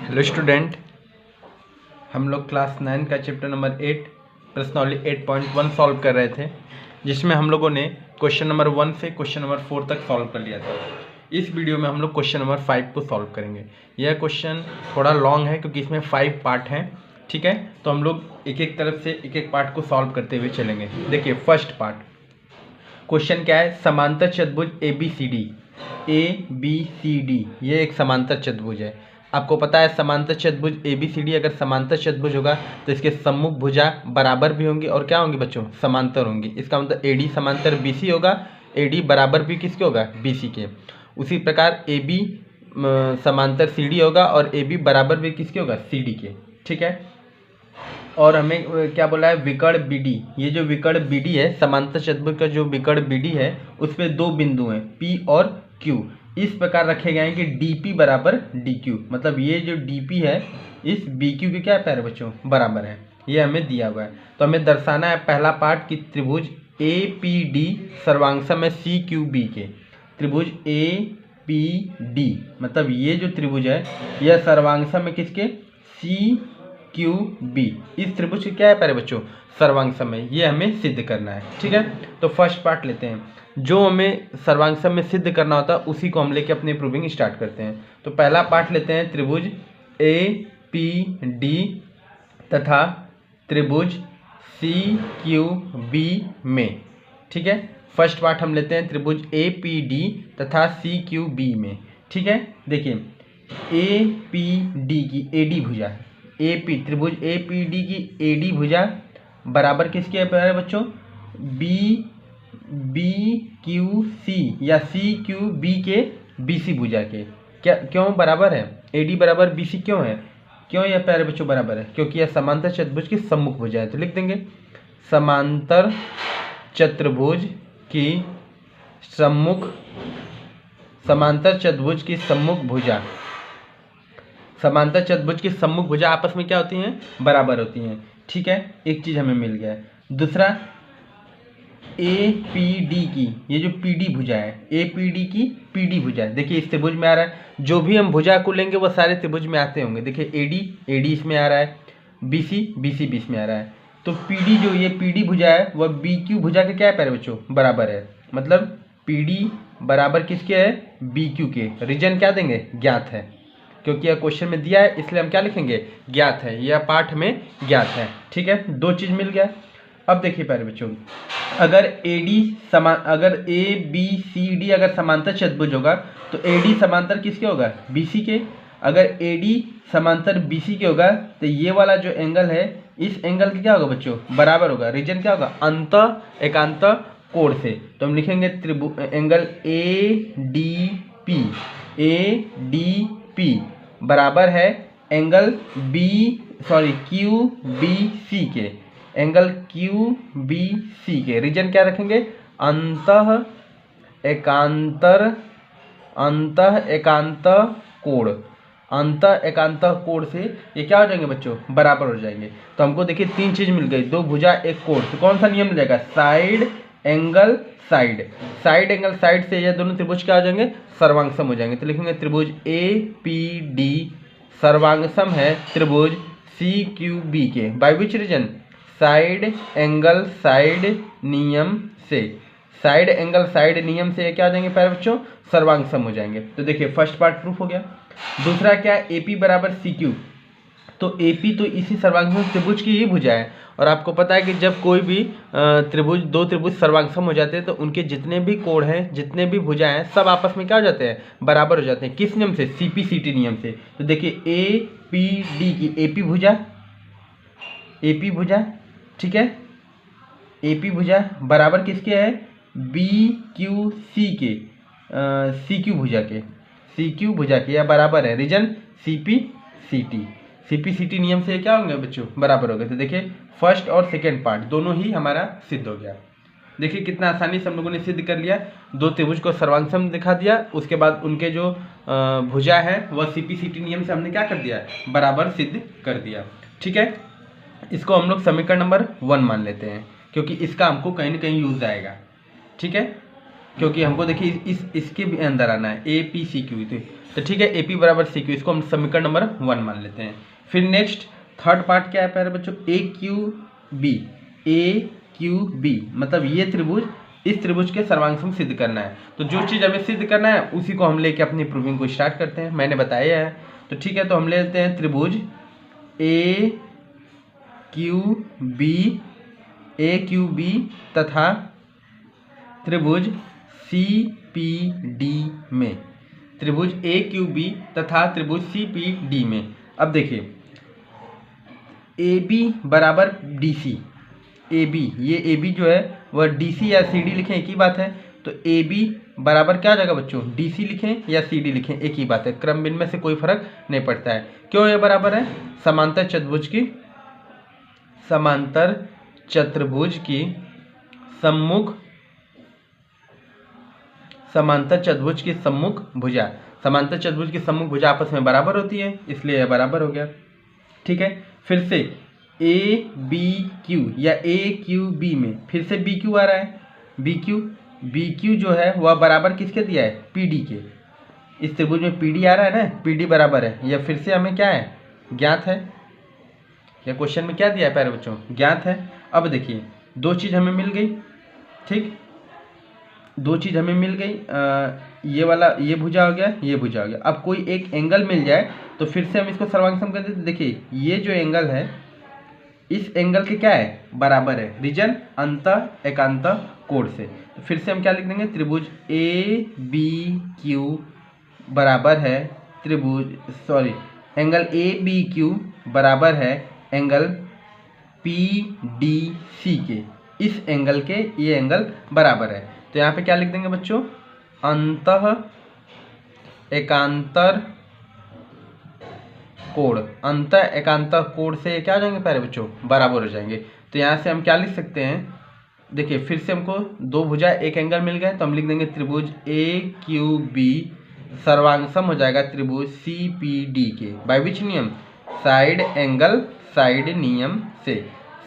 Hello student, हम लोग class 9 का चैप्टर नंबर 8 प्रश्नावली 8.1 सॉल्व कर रहे थे, जिसमें हम लोगों ने क्वेश्चन नंबर 1 से क्वेश्चन नंबर 4 तक सॉल्व कर लिया था। इस वीडियो में हम लोग क्वेश्चन नंबर 5 को सॉल्व करेंगे। यह क्वेश्चन थोड़ा लॉन्ग है क्योंकि इसमें 5 पार्ट हैं। ठीक है, तो हम लोग एक एक तरफ से एक एक पार्ट को सॉल्व करते हुए चलेंगे। देखिए फर्स्ट पार्ट, क्वेश्चन क्या है? समांतर चतुर्भुज ABCD, ये एक समांतर चतुर्भुज है। आपको पता है समांतर चतुर्भुज ABCD अगर समांतर चतुर्भुज होगा तो इसके सम्मुख भुजा बराबर भी होंगी और क्या होंगी बच्चों? समांतर होंगी। इसका मतलब AD समांतर BC होगा, AD बराबर भी किसके होगा? BC के। उसी प्रकार AB समांतर CD होगा और AB बराबर भी किसके होगा? CD के। ठीक है, और हमें क्या बोला है? विकर्ण BD। ये जो विकर्ण BD है, समांतर चतुर्भुज का जो विकर्ण BD है, उस पर दो बिंदु हैं P और Q। इस प्रकार रखे गए हैं कि DP बराबर DQ, मतलब ये जो DP है इस BQ के क्या है प्यारे बच्चों? बराबर है। ये हमें दिया हुआ है, तो हमें दर्शाना है पहला पार्ट कि त्रिभुज APD सर्वांगसम है CQB के। त्रिभुज APD मतलब ये जो त्रिभुज है यह सर्वांगसम है किसके? CQB। इस त्रिभुज की क्या है प्यारे बच्चों? सर्वांगसम है। ये हमें सिद्ध करना है। ठीक है, तो फर्स्ट पार्ट लेते हैं। जो हमें सर्वांगसम में सिद्ध करना होता है उसी को हम लेके अपनी प्रूविंग स्टार्ट करते हैं। तो पहला पार्ट लेते हैं, त्रिभुज APD तथा त्रिभुज CQB में। ठीक है, फर्स्ट पार्ट हम लेते हैं त्रिभुज APD तथा CQB में। ठीक है, देखिए APD की AD भुजा, त्रिभुज APD की AD भुजा बराबर किसके है प्यारे बच्चों? BQC या CQB के BC भुजा के। क्या क्यों बराबर है? AD बराबर BC क्यों है? क्यों यह प्यारे बच्चों बराबर है? क्योंकि यह समांतर चतुर्भुज की सम्मुख भुजा है। तो लिख देंगे समांतर चतुर्भुज की सम्मुख, समांतर चतुर्भुज की सम्मुख भुजा, समांतर चतुर्भुज की सम्मुख भुजा आपस में क्या होती हैं? बराबर होती हैं। ठीक है, एक चीज हमें मिल गया है। दूसरा APD की ये जो PD भुजा है, APD की PD भुजा है। देखिए इस त्रिभुज में आ रहा है, जो भी हम भुजा को लेंगे वो सारे त्रिभुज में आते होंगे। देखिए AD इसमें आ रहा है, BC बीच में आ रहा है। तो PD जो ये PD भुजा है वह BQ भुजा के क्या है प्यारे बच्चों? बराबर है। मतलब PD बराबर किसके है? BQ के। रीजन क्या देंगे? ज्ञात है, क्योंकि यह क्वेश्चन में दिया है इसलिए हम क्या लिखेंगे? ज्ञात है। यह पाठ में ज्ञात है। ठीक है, दो चीज मिल गया। अब देखिए प्यारे बच्चों, अगर ABCD अगर समांतर चतुर्भुज होगा तो AD समांतर किसके होगा? BC के। अगर AD समांतर BC के होगा तो ये वाला जो एंगल है इस एंगल के क्या होगा बच्चों? बराबर होगा। रीजन क्या होगा? अंत एकांत कोण से। तो हम लिखेंगे एंगल ADP बराबर है एंगल QBC के, एंगल QBC के। रीजन क्या रखेंगे? अंत एकांत कोण। अंत एकांत कोण से ये क्या हो जाएंगे बच्चों? बराबर हो जाएंगे। तो हमको देखिए तीन चीज मिल गई, दो भुजा एक कोण। तो कौन सा नियम मिल जाएगा? Side angle side. Side angle side से ये दोनों त्रिभुज क्या हो जाएंगे? सर्वांगसम हो जाएंगे। तो लिखेंगे त्रिभुज APD सर्वांगसम है त्रिभुज CQB के। By which region? Side angle side नियम से। साइड एंगल साइड नियम से क्या हो जाएंगे प्यारे बच्चों? सर्वांगसम हो जाएंगे। तो देखिए फर्स्ट पार्ट प्रूफ हो गया। दूसरा क्या है? AP बराबर CQ। तो AP तो इसी सर्वांगसम त्रिभुज की ही भुजा है, और आपको पता है कि जब कोई भी त्रिभुज, दो त्रिभुज सर्वांगसम हो जाते हैं तो उनके जितने भी कोण हैं, जितने भी भुजा हैं, सब आपस में क्या हो जाते हैं? बराबर हो जाते हैं। किस नियम से? CPCT नियम से। तो देखिए APD की AP भुजा, ठीक है, AP भुजा बराबर किसके है? BQC के, CQ भुजा के, CQ भुजा के, या बराबर है। रीजन CPCT नियम से क्या होंगे बच्चों? बराबर हो गए। तो देखिए फर्स्ट और सेकेंड पार्ट दोनों ही हमारा सिद्ध हो गया। देखिए कितना आसानी से हम लोगों ने सिद्ध कर लिया। दो त्रिभुज को सर्वांगसम दिखा दिया, उसके बाद उनके जो भुजा है वह CPCT नियम से हमने क्या कर दिया? बराबर सिद्ध कर दिया। ठीक है, इसको हम लोग समीकरण नंबर 1 मान लेते हैं, क्योंकि इसका हमको कहीं ना कहीं यूज आएगा। ठीक है, क्योंकि हमको देखिए इसके भी अंदर आना है ए पी सी क्यू। तो ठीक है, ए पी बराबर सी क्यू, इसको हम समीकरण नंबर 1 मान लेते हैं। फिर नेक्स्ट थर्ड पार्ट क्या है प्यारे बच्चों, ए क्यू बी। ए क्यू बी मतलब ये त्रिभुज इस त्रिभुज के सर्वांग सिद्ध करना है। तो जो चीज़ हमें सिद्ध करना है उसी को हम लेके अपनी प्रूविंग को स्टार्ट करते हैं, मैंने बताया है। तो ठीक है, तो हम ले लेते हैं त्रिभुज ए क्यू बी तथा त्रिभुज सी पी डी में, त्रिभुज ए क्यू बी तथा त्रिभुज सी पी डी में। अब देखिए ए बी बराबर डी सी, ए बी, ये ए बी जो है वह डी सी या सी डी लिखें एक ही बात है। तो ए बी बराबर क्या हो जाएगा बच्चों, डी सी लिखें या सी डी लिखें एक ही बात है, क्रम भिन्न में से कोई फर्क नहीं पड़ता है। क्यों ये बराबर है, समांतर चतुर्भुज की सम्मुख भुजा आपस में बराबर होती है, इसलिए यह बराबर हो गया। ठीक है, फिर से ए बी क्यू या ए क्यू बी में फिर से बी क्यू आ रहा है, बी क्यू जो है वह बराबर किसके दिया है, पी डी के। इस त्रिभुज में पी डी आ रहा है ना, पी डी बराबर है, यह फिर से हमें क्या है, ज्ञात है। या क्वेश्चन में क्या दिया है प्यारे बच्चों, ज्ञात है। अब देखिए दो चीज़ हमें मिल गई, ठीक, दो चीज़ हमें मिल गई, ये वाला ये भुजा हो गया, ये भुजा हो गया। अब कोई एक एंगल मिल जाए तो फिर से हम इसको सर्वांग सम कर देते। देखिए ये जो एंगल है इस एंगल के क्या है, बराबर है, रीजन अंत एकांत कोण से। तो फिर से हम क्या लिख देंगे, त्रिभुज ए बी क्यू बराबर है एंगल ए बी क्यू बराबर है एंगल पी डी सी के। इस एंगल के ये एंगल बराबर है। तो यहाँ पे क्या लिख देंगे बच्चों, अंतः एकांतर कोण से क्या हो जाएंगे प्यारे बच्चों, बराबर हो जाएंगे। तो यहाँ से हम क्या लिख सकते हैं, देखिए फिर से हमको दो भुजा एक एंगल मिल गए, तो हम लिख देंगे त्रिभुज ए क्यू बी सर्वांगसम हो जाएगा त्रिभुज सी पी डी के, बाय विच नियम, साइड एंगल साइड नियम से।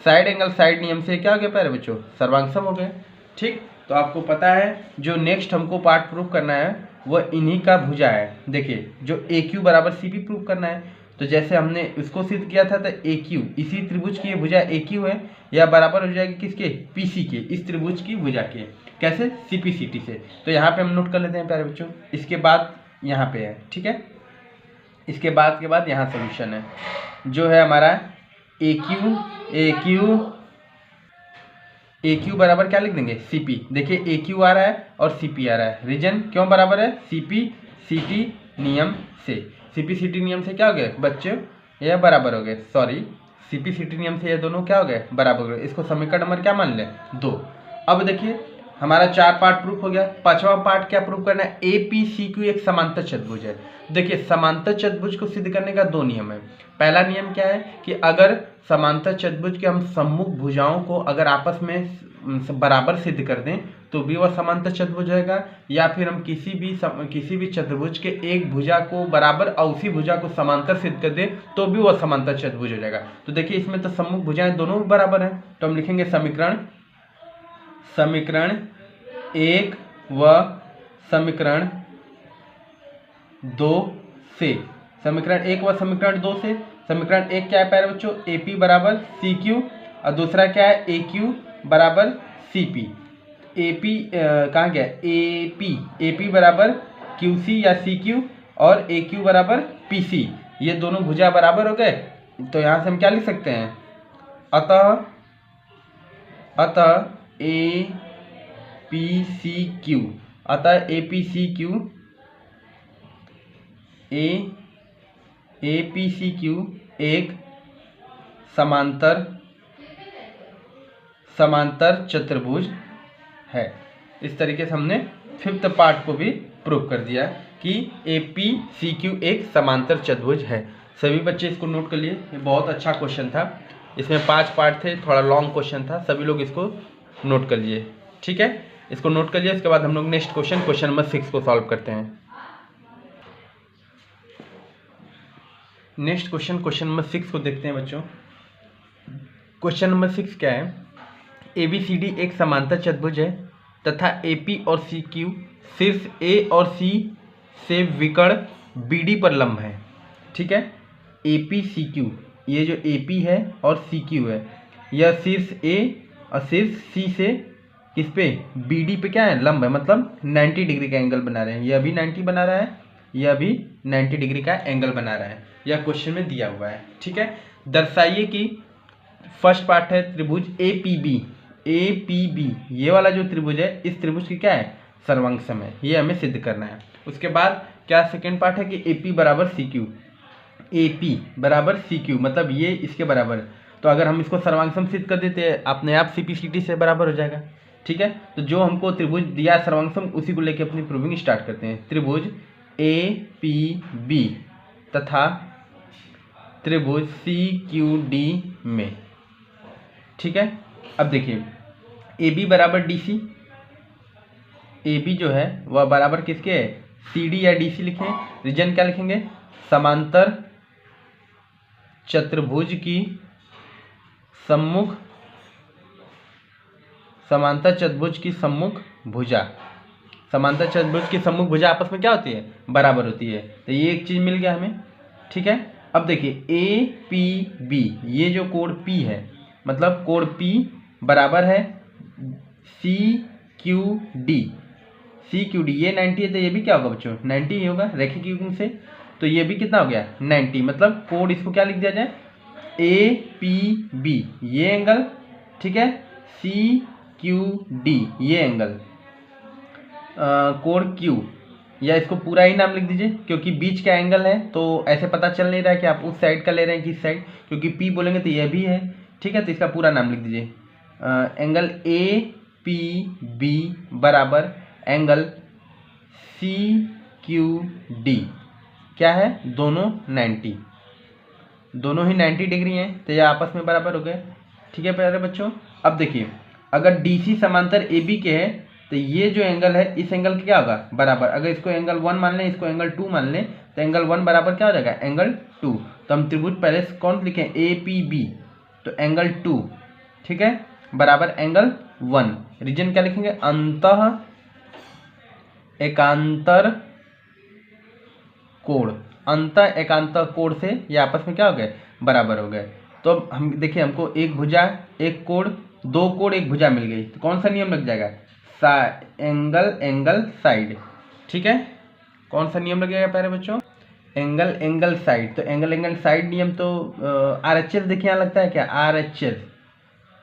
साइड एंगल साइड नियम से क्या हो गया प्यारे बच्चों, सर्वांगसम हो गए। ठीक, तो आपको पता है जो नेक्स्ट हमको पार्ट प्रूफ करना है वह इन्हीं का भुजा है। देखिए जो ए क्यू बराबर सी पी प्रूफ करना है, तो जैसे हमने इसको सिद्ध किया था तो ए क्यू, इसी त्रिभुज की ये भुजा ए क्यू है, या बराबर हो जाएगी किसके, पी सी के, इस त्रिभुज की भुजा के। कैसे, सी पी सी टी से। तो यहाँ पे हम नोट कर लेते हैं प्यारे बच्चों। इसके बाद यहाँ पे है, ठीक है, इसके बाद के बाद यहाँ सोल्यूशन है, जो है हमारा ए क्यू बराबर क्या लिख देंगे, सी पी। देखिए ए क्यू आ रहा है और सी पी आ रहा है, रीजन क्यों बराबर है, सी पी सी टी नियम से। सीपीसीटी नियम से क्या हो गए बच्चों, ये बराबर हो गए, सीपीसीटी नियम से ये दोनों क्या हो गए, बराबर हो गए। इसको समीकरण नंबर क्या मान लें, 2। अब देखिए हमारा 4 पार्ट प्रूफ हो गया। 5वां पार्ट क्या प्रूफ करना है, ए पी सी क्यू एक समांतर चतुर्भुज है। देखिए समांतर चतुर्भुज को सिद्ध करने का 2 नियम है। पहला नियम क्या है कि अगर समांतर चतुर्भुज के हम सम्मुख भुजाओं को अगर आपस में बराबर सिद्ध कर दें तो भी वह समांतर चतुर्भुज होगा, या फिर हम किसी भी चतुर्भुज के एक भुजा को बराबर और उसी भुजा को समांतर सिद्ध कर दें तो भी वह समांतर चतुर्भुज हो जाएगा। तो देखिए इसमें तो सम्मुख भुजाएं दोनों बराबर हैं, तो हम लिखेंगे समीकरण 1 व समीकरण 2 से। समीकरण 1 व समीकरण 2 से। समीकरण 1 क्या है प्यारे बच्चों, ए पी बराबर सी क्यू, और दूसरा क्या है ए क्यू बराबर सी पी। ए पी कहाँ गया, ए पी बराबर क्यू सी या सी क्यू, और ए क्यू बराबर पी सी, ये दोनों भुजा बराबर हो गए। तो यहाँ से हम क्या लिख सकते हैं, अतः ए पी सी क्यू, अतः A P C Q A P C Q एक समांतर चतुर्भुज है। इस तरीके से हमने 5th पार्ट को भी प्रूव कर दिया कि ए पी सी क्यू एक समांतर चतुर्भुज है। सभी बच्चे इसको नोट कर लिए, ये बहुत अच्छा क्वेश्चन था। इसमें 5 पार्ट थे, थोड़ा लॉन्ग क्वेश्चन था, सभी लोग इसको नोट कर लिए। ठीक है, इसको नोट कर लिए। इसके बाद हम लोग नेक्स्ट क्वेश्चन नंबर 6 को सॉल्व करते हैं। नेक्स्ट क्वेश्चन नंबर 6 को देखते हैं बच्चों। क्वेश्चन नंबर 6 क्या है, ए बी सी डी एक समांतर चतुर्भुज है। तथा AP और CQ शीर्ष A और C से विकर्ण BD पर लंब है। ठीक है, AP CQ, ये जो AP है और CQ है, यह शीर्ष A और शीर्ष C से किस पे, BD पे क्या है, लंब है, मतलब 90 डिग्री का एंगल बना रहे हैं। यह भी 90 बना रहा है, यह भी 90 डिग्री का एंगल बना रहा है। यह क्वेश्चन में दिया हुआ है। ठीक है, दर्शाइए कि फर्स्ट पार्ट है त्रिभुज APB, ये वाला जो त्रिभुज है, इस त्रिभुज की क्या है, सर्वांगसम है। ये हमें सिद्ध करना है। उसके बाद क्या सेकेंड पार्ट है कि AP बराबर CQ, AP बराबर CQ मतलब ये इसके बराबर। तो अगर हम इसको सर्वांगसम सिद्ध कर देते हैं, अपने आप CPCT से बराबर हो जाएगा। ठीक है, तो जो हमको त्रिभुज दिया सर्वांगसम, उसी को लेके अपनी प्रूविंग स्टार्ट करते हैं। त्रिभुज APB तथा त्रिभुज CQD में। ठीक है, अब देखिए AB बराबर DC, AB जो है वह बराबर किसके है, CD या DC लिखें। रीजन क्या लिखेंगे, समांतर चतुर्भुज की सम्मुख, समांतर चतुर्भुज की सम्मुख भुजा, समांतर चतुर्भुज की सम्मुख भुजा आपस में क्या होती है, बराबर होती है। तो ये एक चीज मिल गया हमें। ठीक है, अब देखिए APB, ये जो कोण P है, मतलब कोण P बराबर है CQD, ये 90 है, तो ये भी क्या होगा बच्चों, 90 ही होगा रैखिक युग्म से। तो ये भी कितना हो गया, 90, मतलब कोण इसको क्या लिख दिया जाए, APB ये एंगल, ठीक है, CQD ये एंगल, कोण Q, या इसको पूरा ही नाम लिख दीजिए, क्योंकि बीच का एंगल है तो ऐसे पता चल नहीं रहा है कि आप उस साइड का ले रहे हैं किस साइड, क्योंकि P बोलेंगे तो यह भी है। ठीक है, तो इसका पूरा नाम लिख दीजिए, एंगल APB बराबर एंगल CQD, क्या है, दोनों 90, दोनों ही 90 डिग्री हैं, तो ये आपस में बराबर हो गए। ठीक है प्यारे बच्चों, अब देखिए अगर DC समांतर AB के है, तो ये जो एंगल है इस एंगल का क्या होगा, बराबर। अगर इसको एंगल 1 मान लें, इसको एंगल 2 मान लें, तो एंगल 1 बराबर क्या हो जाएगा, एंगल 2। तो हम त्रिभुज पहले कौन लिखें, APB, तो एंगल 2, ठीक है, बराबर एंगल 1। रीजन क्या लिखेंगे, अंतः एकांतर कोण, अंतः एकांतर कोण से ये आपस में क्या हो गए, बराबर हो गए। तो अब हम देखिए, हमको एक भुजा, एक कोण, दो कोण, एक भुजा मिल गई, तो कौन सा नियम लग जाएगा, एंगल साइड। ठीक है, कौन सा नियम लगेगा प्यारे बच्चों, एंगल साइड। तो एंगल साइड नियम तो RHS देखिए यहाँ लगता है क्या, RHS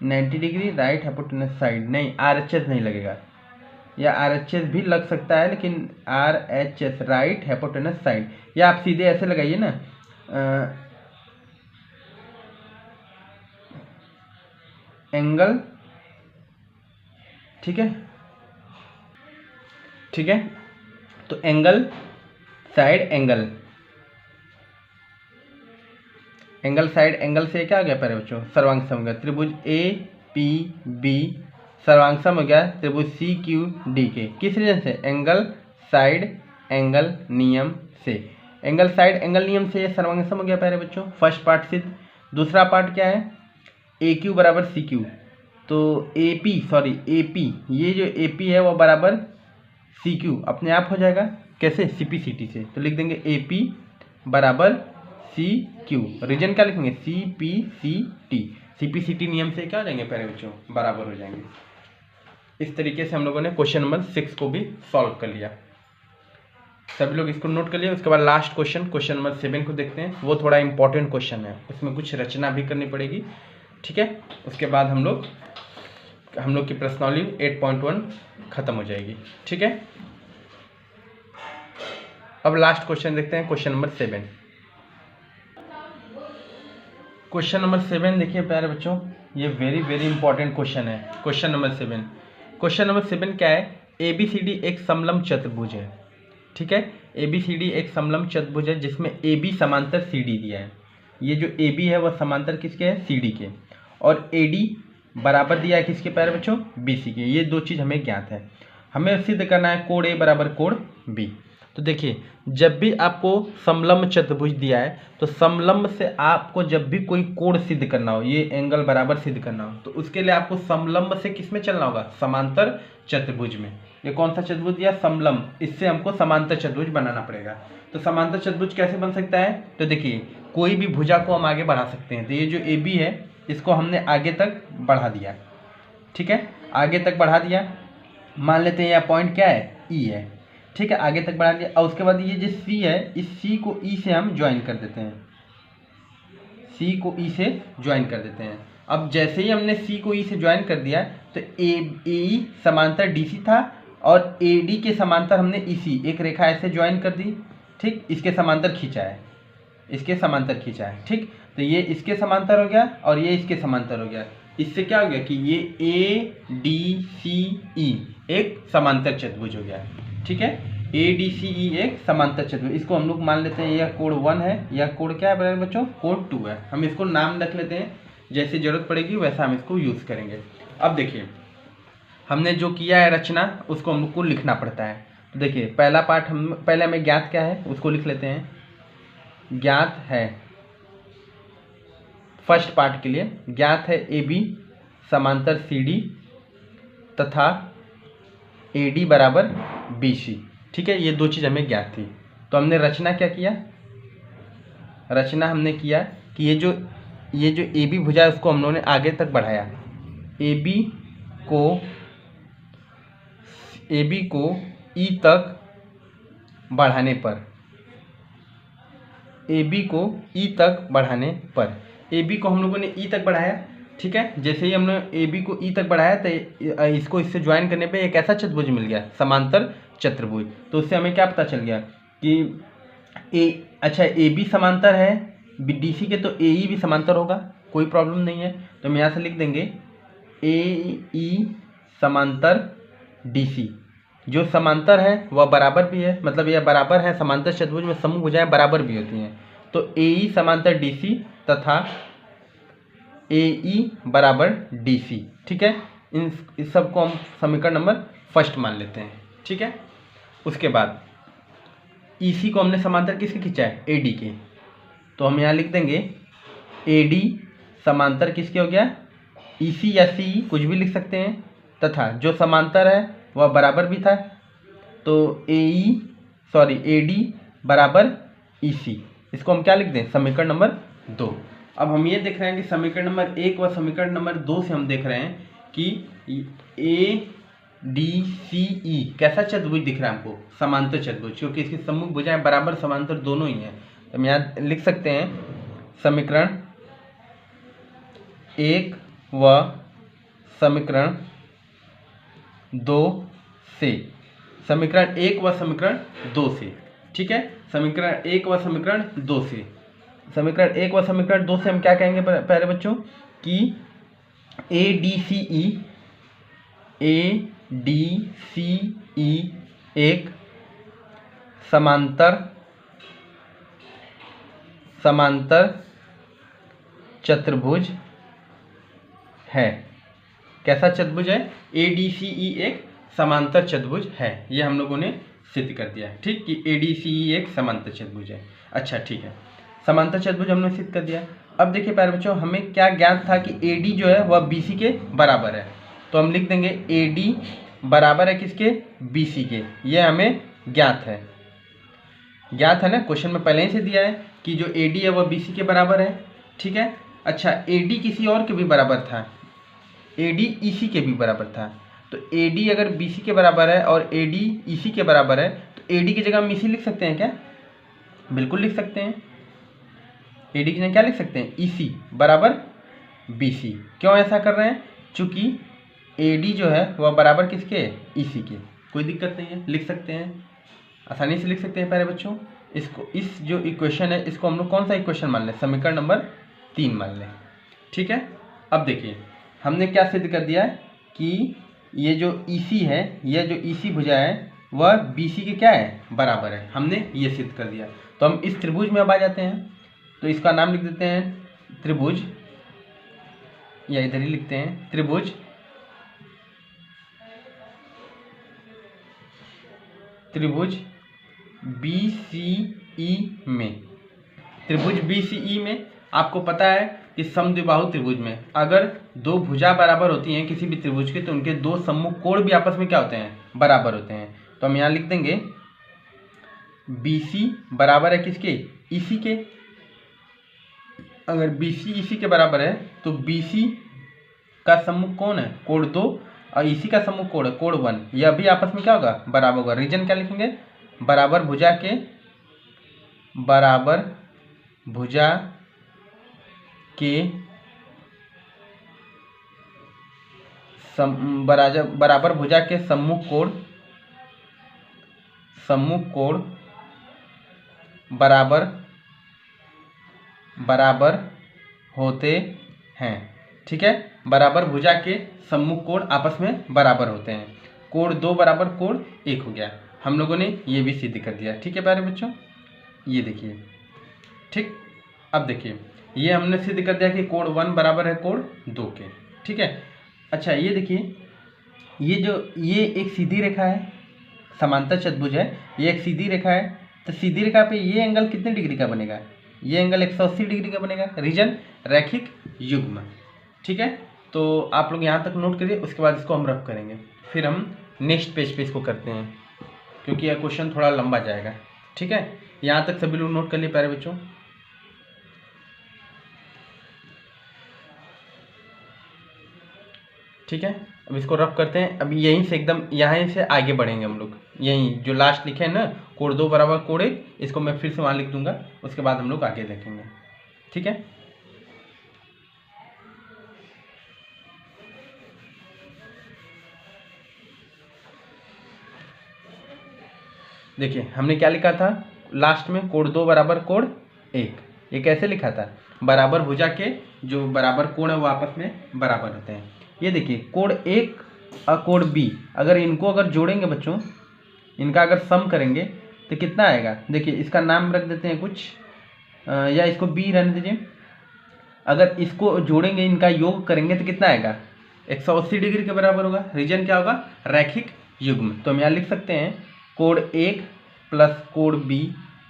90 degree right hypotenuse side, नहीं RHS नहीं लगेगा, या RHS भी लग सकता है, लेकिन RHS राइट हाइपोटेनस साइड, या आप सीधे ऐसे लगाइए ना, एंगल, ठीक है, ठीक है, तो angle side, angle side, angle से क्या हो गया प्यारे बच्चों, सर्वांगसम हो गया। त्रिभुज APB सर्वांगसम हो गया त्रिभुज CQD के, किस रीजन से, एंगल साइड एंगल नियम से, एंगल साइड एंगल नियम से ये सर्वांगसम हो गया प्यारे बच्चों, फर्स्ट पार्ट सिद्ध। दूसरा पार्ट क्या है, AQ बराबर CQ, तो AP, ये जो AP है वो बराबर CQ अपने आप हो जाएगा, कैसे, CPCT से। तो लिख देंगे AP बराबर CQ, रीजन क्या लिखेंगे, CPCT नियम से क्या हो जाएंगे प्यारे बच्चों, बराबर हो जाएंगे। इस तरीके से हम लोगों ने क्वेश्चन नंबर 6 को भी सॉल्व कर लिया। सभी लोग इसको नोट कर लिए। उसके बाद लास्ट क्वेश्चन नंबर 7 को देखते हैं। वो थोड़ा इंपॉर्टेंट क्वेश्चन है, उसमें कुछ रचना भी करनी पड़ेगी। ठीक है, उसके बाद हम लोग की प्रश्नावली 8.1 खत्म हो जाएगी। ठीक है, अब लास्ट क्वेश्चन देखते हैं, क्वेश्चन नंबर 7। क्वेश्चन नंबर 7 देखिए प्यारे बच्चों, ये वेरी इंपॉर्टेंट क्वेश्चन है। क्वेश्चन नंबर 7 क्या है, ABCD एक समलंब चतुर्भुज है। ठीक है, ABCD एक समलंब चतुर्भुज है जिसमें AB समांतर CD दिया है। ये जो AB है वह समांतर किसके है, CD के, और AD बराबर दिया है किसके प्यारे बच्चों, BC के। ये दो चीज़ हमें ज्ञात है। हमें सिद्ध करना है कोण A बराबर कोण B। तो देखिए, जब भी आपको समलंब चतुर्भुज दिया है तो समलंब से आपको जब भी कोई कोण सिद्ध करना हो, ये एंगल बराबर सिद्ध करना हो, तो उसके लिए आपको समलंब से किस में चलना होगा, समांतर चतुर्भुज में। ये कौन सा चतुर्भुज दिया, समलंब, इससे हमको समांतर चतुर्भुज बनाना पड़ेगा। तो समांतर चतुर्भुज कैसे बन सकता है, तो देखिए कोई भी भुजा को हम आगे बढ़ा सकते हैं। तो ये जो ए बी है इसको हमने आगे तक बढ़ा दिया, ठीक है, आगे तक बढ़ा दिया। मान लेते हैं यह पॉइंट क्या है, ई है, ठीक है, आगे तक बढ़ा दिया। और उसके बाद ये जो सी है, इस सी को ई से हम ज्वाइन कर देते हैं, सी को ई से ज्वाइन कर देते हैं। अब जैसे ही हमने सी को ई से ज्वाइन कर दिया तो ए ई समांतर डी सी था और ए डी के समांतर हमने ई सी एक रेखा ऐसे ज्वाइन कर दी, ठीक, इसके समांतर खींचा है, इसके समांतर खींचा है, ठीक। तो ये इसके समांतर हो गया और ये इसके समांतर हो गया। इससे क्या हो गया कि ये ए डी सी ई एक समांतर चतुर्भुज हो गया, ठीक है, ए डी सी ई एक समांतर चतुर्भुज। इसको हम लोग मान लेते हैं यह कोण 1 है, यह कोण क्या है बच्चों, कोण 2 है। हम इसको नाम रख लेते हैं, जैसे जरूरत पड़ेगी वैसा हम इसको यूज़ करेंगे। अब देखिए हमने जो किया है रचना, उसको हम लोग को लिखना पड़ता है। तो देखिए पहला पार्ट हम पहले हमें ज्ञात क्या है उसको लिख लेते हैं। ज्ञात है, फर्स्ट पार्ट के लिए ज्ञात है ए बी समांतर सी डी तथा ए डी बराबर बी सी, ठीक है, ये दो चीज़ हमें ज्ञात थी। तो हमने रचना क्या किया, रचना हमने किया कि ये जो ए बी भुजा है उसको हम लोगों ने आगे तक बढ़ाया। ए बी को ई तक बढ़ाने पर, ए बी को ई तक बढ़ाने पर, ए बी को हम लोगों ने ई तक बढ़ाया, ठीक है। जैसे ही हमने ए बी को ई तक बढ़ाया तो इसको इससे ज्वाइन करने पे एक ऐसा चतुर्भुज मिल गया, समांतर चतुर्भुज। तो उससे हमें क्या पता चल गया कि अच्छा ए बी समांतर है डी सी के, तो ए ई भी समांतर होगा, कोई प्रॉब्लम नहीं है। तो हम यहाँ से लिख देंगे ए ई समांतर डी सी। जो समांतर है वह बराबर भी है, मतलब यह बराबर है, समांतर चतुर्भुज में समूह भुजाएं बराबर भी होती हैं। तो ए ई समांतर डी सी तथा ए ई बराबर डी सी, ठीक है। इस सब को हम समीकरण नंबर फर्स्ट मान लेते हैं, ठीक है। उसके बाद ई सी को हमने समांतर किसके खींचा है, ए डी के, तो हम यहाँ लिख देंगे ए डी समांतर किसके हो गया, ई सी या सी कुछ भी लिख सकते हैं, तथा जो समांतर है वह बराबर भी था, तो ए डी बराबर ई सी। इसको हम क्या लिख दें, समीकरण नंबर 2। अब हम ये देख रहे हैं कि समीकरण नंबर 1 व समीकरण नंबर 2 से हम देख रहे हैं कि ए डी सी ई कैसा चतुर्भुज दिख रहा है हमको, समांतर चतुर्भुज, क्योंकि इसकी सम्मुख भुजाएं बराबर समांतर दोनों ही हैं। तो हम यहाँ लिख सकते हैं समीकरण 1 व समीकरण 2 से, समीकरण 1 व समीकरण 2 से, ठीक है, समीकरण 1 व समीकरण 2 से, समीकरण 1 व समीकरण 2 से हम क्या कहेंगे प्यारे बच्चों कि ए डी सी ई एक समांतर चतुर्भुज है। कैसा चतुर्भुज है, ए डी सी ई एक समांतर चतुर्भुज है, ये हम लोगों ने सिद्ध कर दिया है, ठीक, कि ए डी सी ई एक समांतर चतुर्भुज है। अच्छा ठीक है, समांतर चतुर्भुज हमने सिद्ध कर दिया। अब देखिए प्यारे बच्चों हमें क्या ज्ञात था कि ए डी जो है वह बी सी के बराबर है, तो हम लिख देंगे ए डी बराबर है किसके, बी सी के, ये हमें ज्ञात है, ज्ञात है ना, क्वेश्चन में पहले ही से दिया है कि जो ए डी है वह बी सी के बराबर है, ठीक है। अच्छा ए डी किसी और के भी बराबर था, ए डी ई सी के भी बराबर था, तो ए डी अगर बी सी के बराबर है और ए डी ई सी के बराबर है तो ए डी की जगह हम ई सी लिख सकते हैं क्या, बिल्कुल लिख सकते हैं, ए डी की जगह क्या लिख सकते हैं, ई सी बराबर बी सी। क्यों ऐसा कर रहे हैं, चूँकि ए डी जो है वह बराबर किसके, ई सी के, कोई दिक्कत नहीं है, लिख सकते हैं, आसानी से लिख सकते हैं प्यारे बच्चों। इसको इस जो इक्वेशन है इसको हम लोग कौन सा इक्वेशन मान लें, समीकरण नंबर 3 मान लें, ठीक है। अब देखिए हमने क्या सिद्ध कर दिया है कि ये जो ई सी है, यह जो ई सी भुजा है वह बी सी के क्या है, बराबर है, हमने ये सिद्ध कर दिया। तो हम इस त्रिभुज में अब आ जाते हैं, तो इसका नाम लिख देते हैं त्रिभुज, या इधर ही लिखते हैं त्रिभुज BCE में, त्रिभुज BCE में आपको पता है कि समद्विबाहु त्रिभुज में अगर दो भुजा बराबर होती हैं किसी भी त्रिभुज की तो उनके दो सम्मुख कोण भी आपस में क्या होते हैं, बराबर होते हैं। तो हम यहाँ लिख देंगे BC बराबर है किसके, EC के। अगर BC EC के बराबर है तो BC का सम्मुख कोण है कोण 2 और EC का सम्मुख कोण है कोण 1, यह भी आपस में क्या होगा, बराबर होगा। रीजन क्या लिखेंगे, बराबर भुजा के बराबर भुजा के सम्मुख कोण बराबर होते हैं। ठीक है, बराबर भुजा के सम्मुख कोण आपस में बराबर होते हैं। कोण 2 बराबर कोण 1 हो गया। हम लोगों ने ये भी सिद्ध कर दिया। ठीक है प्यारे बच्चों, ये देखिए। ठीक, अब देखिए ये हमने सिद्ध कर दिया कि कोण 1 बराबर है कोण 2 के। ठीक है, अच्छा ये देखिए, ये एक सीधी रेखा है, समांतर चतुर्भुज है, ये एक सीधी रेखा है। तो सीधी रेखा पे ये एंगल कितने डिग्री का बनेगा, ये एंगल 180 डिग्री का बनेगा। रीजन रैखिक युग्म। ठीक है, तो आप लोग यहाँ तक नोट करिए, उसके बाद इसको हम रफ करेंगे, फिर हम नेक्स्ट पेज पे इसको करते हैं क्योंकि यह क्वेश्चन थोड़ा लंबा जाएगा। ठीक है, यहाँ तक सभी लोग नोट कर लिए प्यारे बच्चों। ठीक है, अब इसको रफ करते हैं। अभी यहीं से एकदम यहाँ से आगे बढ़ेंगे हम लोग। यहीं जो लास्ट लिखे हैं ना, कोण 2 बराबर कोण 1, इसको मैं फिर से वहाँ लिख दूंगा, उसके बाद हम लोग आगे देखेंगे। ठीक है, देखिए हमने क्या लिखा था लास्ट में, कोण 2 बराबर कोण 1। ये कैसे लिखा था, बराबर भुजा के जो बराबर कोण है वो आपस में बराबर होते हैं। ये देखिए कोण 1 और कोण B, अगर इनको अगर जोड़ेंगे बच्चों, इनका अगर सम करेंगे तो कितना आएगा। देखिए इसका नाम रख देते हैं कुछ, या इसको B रहने दीजिए। अगर इसको जोड़ेंगे, इनका योग करेंगे तो कितना आएगा, 180 डिग्री के बराबर होगा। रीजन क्या होगा, रैखिक युग्म। तो हम यहाँ लिख सकते हैं कोण 1 प्लस कोण B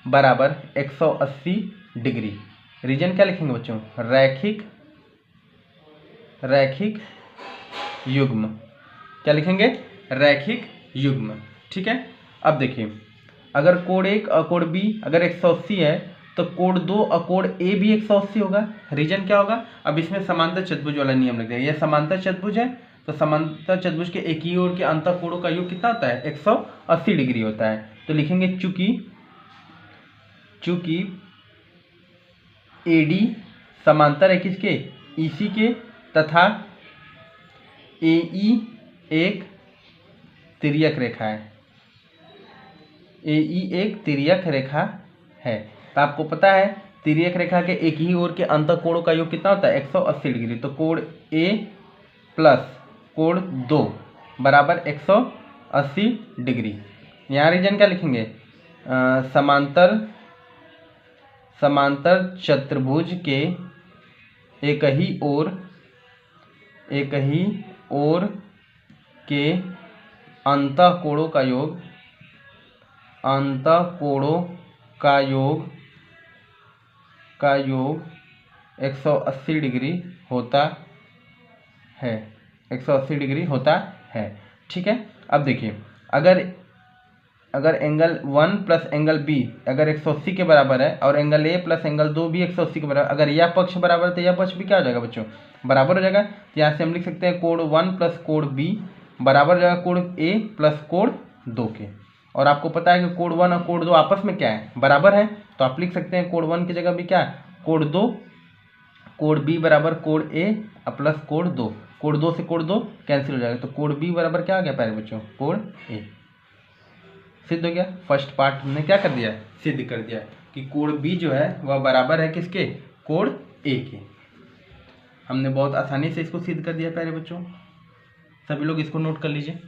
बराबर 180 डिग्री। रीजन क्या लिखेंगे बच्चों, रैखिक युग्म। क्या लिखेंगे, रैखिक युग्म। ठीक है, अब देखिए अगर कोण 1 और कोण B अगर 180 है तो कोण 2 और कोण A भी 180 होगा। रीजन क्या होगा, अब इसमें समांतर चतुर्भुज वाला नियम लग जाएगा। यह समांतर चतुर्भुज है तो समांतर चतुर्भुज के एक ही ओर के अंतः कोणों का योग कितना होता है, 180 डिग्री होता है। तो लिखेंगे चूंकि AD समांतर है किसके, EC के, तथा AE एक तिर्यक रेखा है। AE एक तिर्यक रेखा है, तो आपको पता है तिर्यक रेखा के एक ही ओर के अंतः कोणों का योग कितना होता है, 180 डिग्री। तो कोण A प्लस कोण 2 बराबर 180 डिग्री। यहाँ रीजन क्या लिखेंगे, समांतर चतुर्भुज के एक ही ओर के अंतः कोणों का योग 180 डिग्री होता है, 180 डिग्री होता है। ठीक है, अब देखिए अगर एंगल 1 प्लस एंगल B अगर 180 के बराबर है और एंगल A प्लस एंगल 2 भी 180 के बराबर, अगर यह पक्ष बराबर है तो यह पक्ष भी क्या हो जाएगा बच्चों, बराबर हो जाएगा। तो यहाँ से हम लिख सकते हैं कोण 1 प्लस कोण B बराबर हो जाएगा कोण A प्लस कोण 2 के। और आपको पता है कि कोण 1 और कोण 2 आपस में क्या है, बराबर है। तो आप लिख सकते हैं कोण 1 की जगह भी क्या, कोण 2, कोण B बराबर कोण A प्लस कोण 2, कोण 2 से कोण 2 कैंसिल हो जाएगा। तो कोण B बराबर क्या आ गया प्यारे बच्चों, कोण A। सिद्ध हो गया। फर्स्ट पार्ट हमने क्या कर दिया, सिद्ध कर दिया कि कोण B जो है वह बराबर है किसके, कोण A के। हमने बहुत आसानी से इसको सिद्ध कर दिया प्यारे बच्चों, सभी लोग इसको नोट कर लीजिए।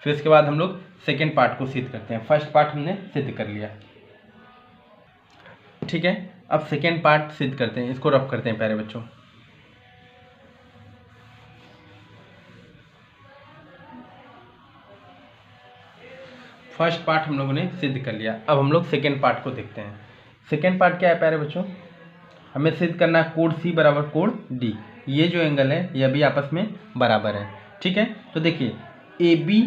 फिर उसके बाद हम लोग सेकेंड पार्ट को सिद्ध करते हैं। फर्स्ट पार्ट हमने सिद्ध कर लिया, ठीक है। अब सेकेंड पार्ट सिद्ध करते हैं, इसको रफ करते हैं प्यारे बच्चों। फर्स्ट पार्ट हम लोगों ने सिद्ध कर लिया। अब हम लोग सेकेंड पार्ट को देखते हैं। सेकेंड पार्ट क्या है प्यारे बच्चों, हमें सिद्ध करना है कोण सी बराबर कोण डी। ये जो एंगल है ये भी आपस में बराबर है, ठीक है। तो देखिए ए बी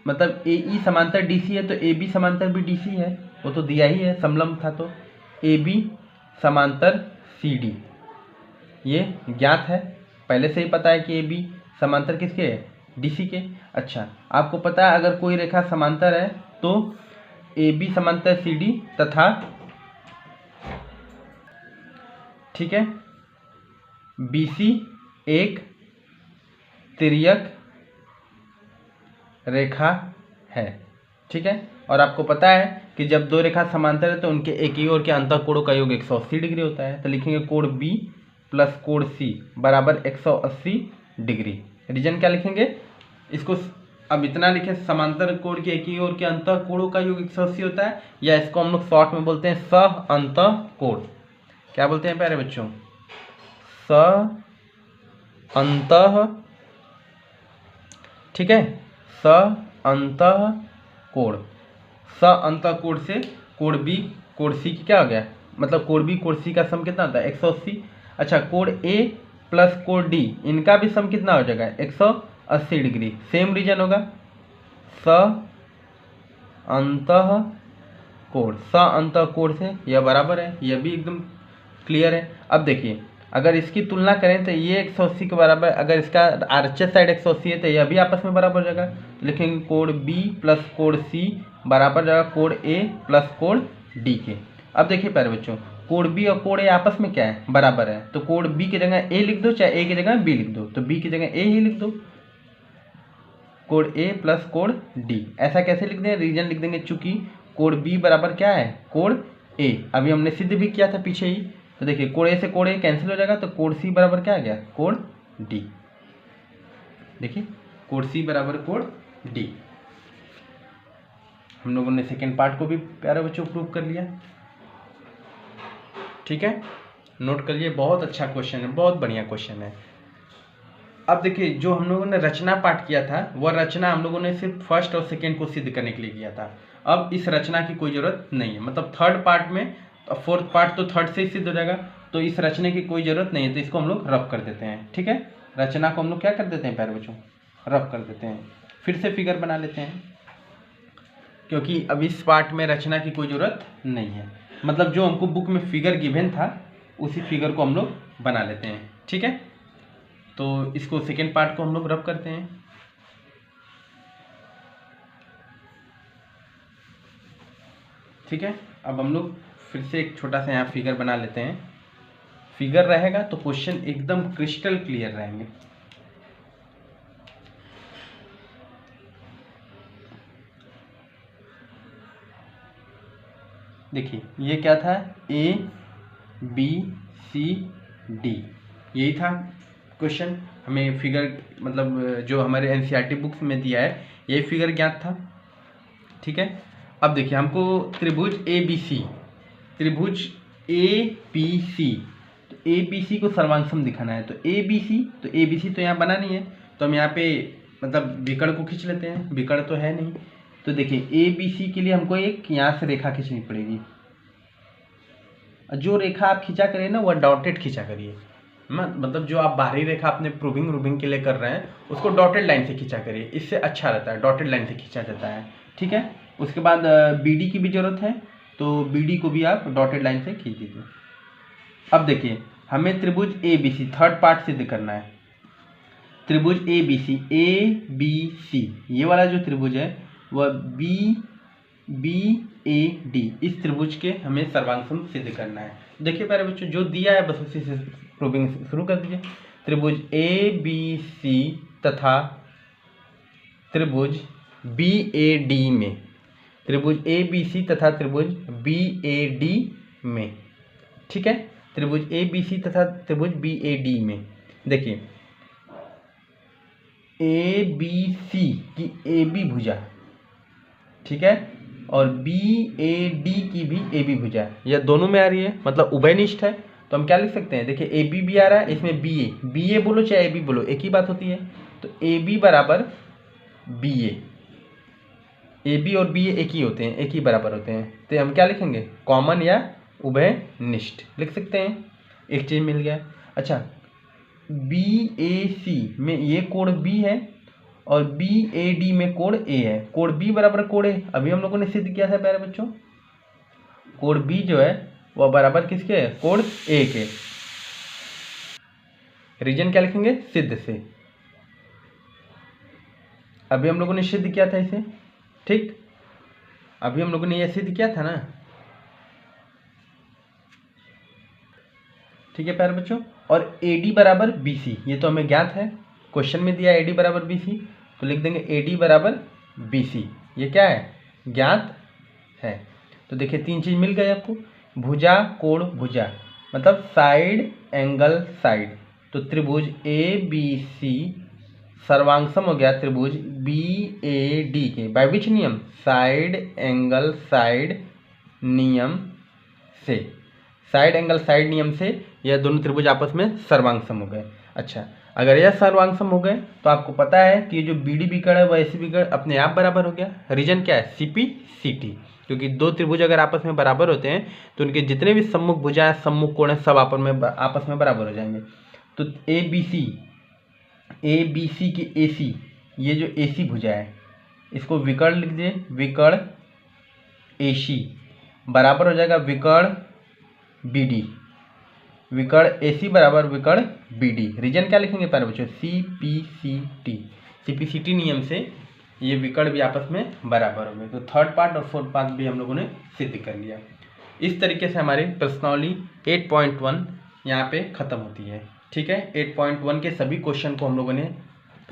मतलब ए ई समांतर डी सी है, तो ए बी समांतर भी डी सी है, वो तो दिया ही है, समलंब था। तो ए बी समांतर सी डी ये ज्ञात है, पहले से ही पता है कि ए बी समांतर किसके है, डी सी के। अच्छा, आपको पता है अगर कोई रेखा समांतर है तो ए बी समांतर सी डी तथा, ठीक है, बी सी एक तिर्यक रेखा है, ठीक है। और आपको पता है कि जब दो रेखा समांतर है तो उनके एक ही ओर के अंतःकोणों का योग 180 डिग्री होता है। तो लिखेंगे कोण बी प्लस कोण सी बराबर 180 डिग्री। रीजन क्या लिखेंगे इसको, अब इतना लिखे समांतर कोण के एक ही ओर के अंतःकोणों का योग 180 होता है, या इसको हम लोग शॉर्ट में बोलते हैं सह अंतःकोण। क्या बोलते हैं प्यारे बच्चों, सह अंतः, ठीक है, सह अंतःकोण। सह अंतःकोण से कोण बी कोण सी की क्या हो गया, मतलब कोण बी कोण सी का सम कितना होता है 180। अच्छा, कोण ए प्लस कोण डी इनका भी सम कितना हो जाएगा 180 डिग्री। सेम रीजन होगा सह अंतःकोण, सह अंतःकोण से यह बराबर है, यह भी एकदम क्लियर है। अब देखिए अगर इसकी तुलना करें तो ये 180 के बराबर, अगर इसका आरएचएस साइड 180 है तो यह भी आपस में बराबर हो जाएगा। लिखेंगे कोण बी प्लस कोण सी बराबर जाएगा कोण ए प्लस कोण डी के। अब देखिए प्यारे बच्चों, कोण बी और कोण ए आपस में क्या है, बराबर है। तो कोण बी की जगह ए लिख दो, चाहे ए की जगह बी लिख दो, तो बी की जगह ए ही लिख दो, कोण ए प्लस कोण डी। ऐसा कैसे लिख दें, रीजन लिख देंगे, चूंकि कोण बी बराबर क्या है कोण ए, अभी हमने सिद्ध भी किया था पीछे ही। तो देखिए कोण ए से कोण ए कैंसिल हो जाएगा, तो कोण सी बराबर क्या आ गया कोण डी। देखिए कोण सी बराबर कोण डी। हम लोगों ने सेकेंड पार्ट को भी प्यारे बच्चों प्रूव कर लिया, ठीक है। नोट कर लिए, बहुत अच्छा क्वेश्चन है, बहुत बढ़िया क्वेश्चन है। अब देखिए जो हम लोगों ने रचना पाठ किया था वह रचना हम लोगों ने सिर्फ फर्स्ट और सेकेंड को सिद्ध करने के लिए किया था। अब इस रचना की कोई जरूरत नहीं है, मतलब थर्ड पार्ट में, फोर्थ पार्ट तो थर्ड से ही सिद्ध हो जाएगा, तो इस रचने की कोई जरूरत नहीं है। तो इसको हम लोग रफ कर देते हैं, ठीक है। रचना को हम लोग क्या कर देते हैं प्यारे बच्चों, रफ कर देते हैं। फिर से फिगर बना लेते हैं, क्योंकि अब इस पार्ट में रचना की कोई जरूरत नहीं है, मतलब जो हमको बुक में फिगर गिवन था उसी फिगर को हम लोग बना लेते हैं, ठीक है। तो इसको सेकेंड पार्ट को हम लोग रफ करते हैं, ठीक है। अब हम लोग फिर से एक छोटा सा यहाँ फिगर बना लेते हैं। फिगर रहेगा तो क्वेश्चन एकदम क्रिस्टल क्लियर रहेंगे। देखिए ये क्या था, ए बी सी डी, यही था क्वेश्चन। हमें फिगर मतलब जो हमारे एनसीईआरटी बुक्स में दिया है यही फिगर ज्ञात था, ठीक है। अब देखिए हमको त्रिभुज ए बी सी, त्रिभुज ए बी सी, तो ए बी सी को सर्वांगसम दिखाना है। तो ए बी सी, तो ए बी सी तो यहाँ बना नहीं है, तो हम यहाँ पे मतलब विकर्ण को खींच लेते हैं, विकर्ण तो है नहीं। तो देखिए ए बी सी के लिए हमको एक यहाँ से रेखा खींचनी पड़ेगी। जो रेखा आप खींचा करिए ना वह डॉटेड खींचा करिए, मतलब जो आप बाहरी रेखा अपने प्रूविंग रूबिंग के लिए कर रहे हैं उसको डॉटेड लाइन से खींचा करिए, इससे अच्छा रहता है, डॉटेड लाइन से खींचा जाता है, ठीक है। उसके बाद बी डी की भी जरूरत है, तो बी डी को भी आप डॉटेड लाइन से खींच दीजिए। अब देखिए हमें त्रिभुज A B C third part सिद्ध करना है। त्रिभुज ए बी सी, ये वाला जो त्रिभुज है वह बी ए डी, इस त्रिभुज के हमें सर्वांगसम सिद्ध करना है। देखिए प्यारे बच्चों जो दिया है बस उसी से प्रूविंग शुरू कर दीजिए। त्रिभुज ए बी सी तथा त्रिभुज बी ए डी में, त्रिभुज ए बी सी तथा त्रिभुज बी ए डी में, ठीक है। त्रिभुज ए बी सी तथा त्रिभुज बी ए डी में देखिए ए बी सी की ए बी भुजा, ठीक है, और बी ए डी की भी ए बी भुजा, यह दोनों में आ रही है, मतलब उभयनिष्ठ है। तो हम क्या लिख सकते हैं, देखिए ए बी भी आ रहा है, इसमें बी ए बोलो चाहे ए बी बोलो एक ही बात होती है। तो ए बी बराबर बी ए, ए बी और बी एक ही होते हैं, एक ही बराबर होते हैं, तो हम क्या लिखेंगे, कॉमन या उभयनिष्ठ लिख सकते हैं। एक चीज मिल गया। अच्छा, बी ए सी में ये कोण बी है और बी ए डी में कोण ए है, कोण बी बराबर कोण ए, अभी हम लोगों ने सिद्ध किया था प्यारे बच्चों, कोण बी जो है वह बराबर किसके है, कोण ए के। रीजन क्या लिखेंगे, सिद्ध से, अभी हम लोगों ने सिद्ध किया था इसे, ठीक, अभी हम लोगों ने यह सिद्ध किया था ना, ठीक है प्यारे बच्चों। और AD बराबर BC ये तो हमें ज्ञात है, क्वेश्चन में दिया AD बराबर BC, तो लिख देंगे AD बराबर BC, ये क्या है, ज्ञात है। तो देखिए 3 चीज मिल गई आपको, भुजा कोण भुजा मतलब साइड एंगल साइड, तो त्रिभुज ABC सर्वांगसम हो गया त्रिभुज BAD के बाय विच नियम, साइड एंगल साइड नियम से, साइड एंगल साइड नियम से यह दोनों त्रिभुज आपस में सर्वांगसम हो गए। अच्छा, अगर यह सर्वांगसम हो गए तो आपको पता है कि जो BD विकर्ण है वह AC विकर्ण अपने आप बराबर हो गया। रीजन क्या है, CP CT, क्योंकि दो त्रिभुज अगर आपस में बराबर होते हैं तो उनके जितने भी सम्मुख भुजाएं सम्मुख कोण हैं सब आपस में बराबर हो जाएंगे। तो ABC की AC, ये जो AC भुजा है इसको विकर्ण लिख दिए, विकर्ण AC बराबर हो जाएगा विकर्ण BD, विकर्ण AC बराबर विकर्ण BD। रीजन क्या लिखेंगे प्यारे बच्चों, CPCT नियम से ये विकर्ण भी आपस में बराबर हो गए। तो थर्ड पार्ट और फोर्थ पार्ट भी हम लोगों ने सिद्ध कर लिया। इस तरीके से हमारी प्रश्नावली 8.1 यहाँ पे खत्म होती है, ठीक है। 8.1 के सभी क्वेश्चन को हम लोगों ने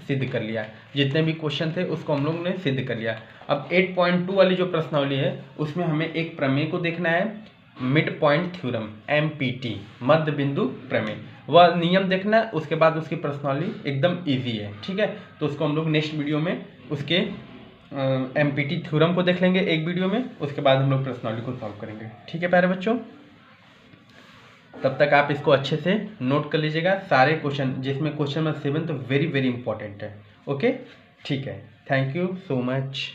सिद्ध कर लिया, जितने भी क्वेश्चन थे उसको हम लोगों ने सिद्ध कर लिया। अब 8.2 वाली जो प्रश्नावली है उसमें हमें एक प्रमेय को देखना है, मिड पॉइंट थ्योरम MPT, मध्य बिंदु प्रमेय, वह नियम देखना है। उसके बाद उसकी प्रश्नावली एकदम इजी है, ठीक है। तो उसको हम लोग नेक्स्ट वीडियो में उसके MPT थ्योरम को देख लेंगे एक वीडियो में, उसके बाद हम लोग प्रश्नावली को सॉल्व करेंगे, ठीक है प्यारे बच्चों। तब तक आप इसको अच्छे से नोट कर लीजिएगा सारे क्वेश्चन, जिसमें क्वेश्चन नंबर 7 तो वेरी वेरी इंपॉर्टेंट है, ओके, ठीक है। Thank you so much.